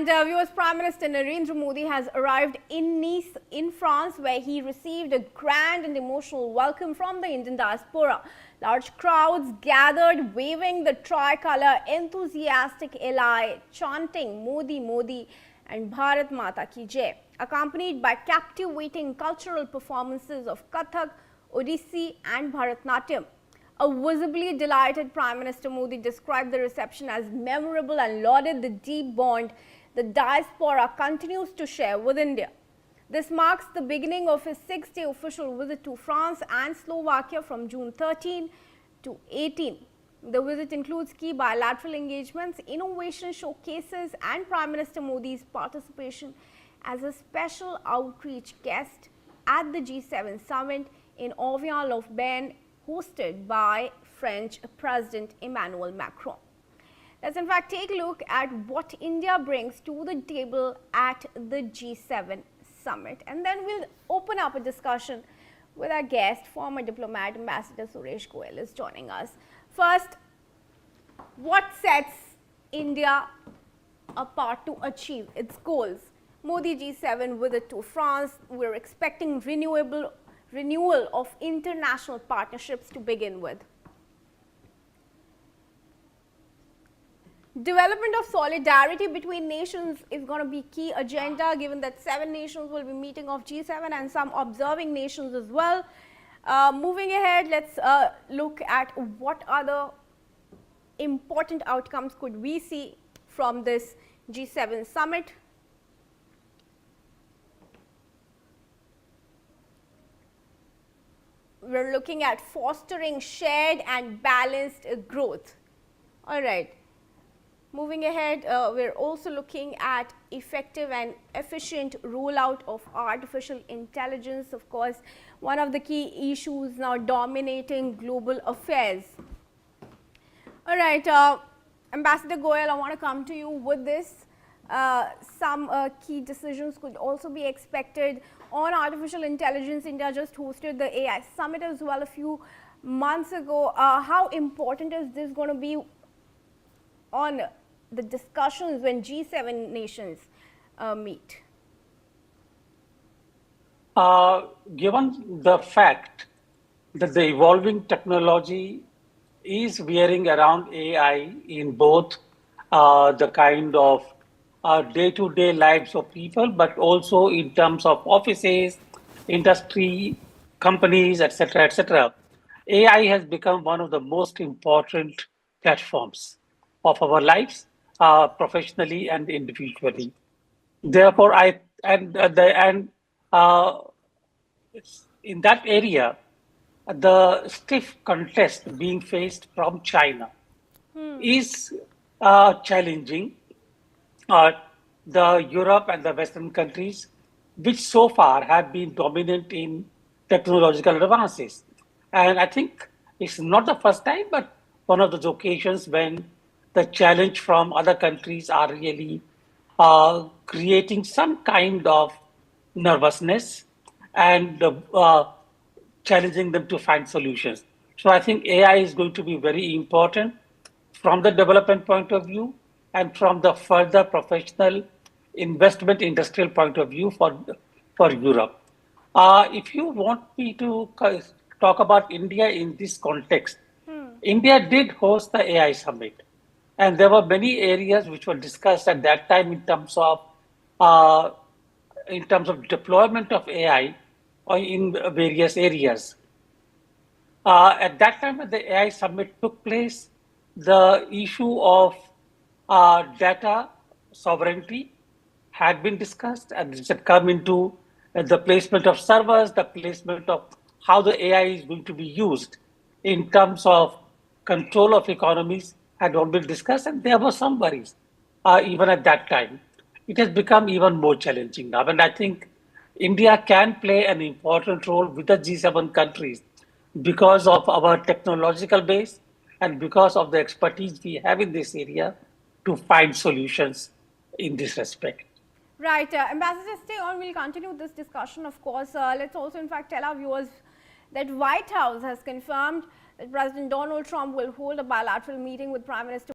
And viewers, Prime Minister Narendra Modi has arrived in Nice in France, where he received a grand and emotional welcome from the Indian diaspora. Large crowds gathered waving the tricolour, enthusiastic ally chanting Modi Modi and Bharat Mata Ki Jai, accompanied by captivating cultural performances of Kathak, Odissi and Bharatnatyam. A visibly delighted Prime Minister Modi described the reception as memorable and lauded the deep bond the diaspora continues to share with India. This marks the beginning of his 6-day official visit to France and Slovakia from June 13 to 18. The visit includes key bilateral engagements, innovation showcases and Prime Minister Modi's participation as a special outreach guest at the G7 summit in Auvillon-les-Bains, hosted by French President Emmanuel Macron. Let's in fact take a look at what India brings to the table at the G7 summit, and then we'll open up a discussion with our guest, former diplomat Ambassador Suresh Goyal is joining us. First, what sets India apart to achieve its goals? Modi G7 visit to France, we're expecting renewal of international partnerships to begin with. Development of solidarity between nations is going to be key agenda, given that 7 nations will be meeting of G7 and some observing nations as well. Moving ahead, let's look at what other important outcomes could we see from this G7 summit. We're looking at fostering shared and balanced growth. All right. Moving ahead, we're also looking at effective and efficient rollout of artificial intelligence. Of course, one of the key issues now dominating global affairs. All right, Ambassador Goyal, I want to come to you with this. Some key decisions could also be expected on artificial intelligence. India just hosted the AI summit as well a few months ago. How important is this going to be on the discussions when G7 nations meet? Given the fact that the evolving technology is veering around AI in both the kind of day-to-day lives of people, but also in terms of offices, industry, companies, etc., etc., AI has become one of the most important platforms of our lives, professionally and individually. Therefore, in that area, the stiff contest being faced from China is challenging the Europe and the Western countries, which so far have been dominant in technological advances. And I think it's not the first time, but one of those occasions when the challenge from other countries are really creating some kind of nervousness and challenging them to find solutions. So I think AI is going to be very important from the development point of view and from the further professional investment industrial point of view for Europe. If you want me to talk about India in this context, India did host the AI summit. And there were many areas which were discussed at that time in terms of deployment of AI in various areas. At that time, when the AI summit took place, the issue of data sovereignty had been discussed, and it had come into the placement of servers, the placement of how the AI is going to be used in terms of control of economies had all been discussed, and there were some worries even at that time. It has become even more challenging now, and I think India can play an important role with the G7 countries because of our technological base and because of the expertise we have in this area to find solutions in this respect. Right. Ambassador, stay on. We'll continue this discussion, of course. Let's also, in fact, tell our viewers that White House has confirmed that President Donald Trump will hold a bilateral meeting with Prime Minister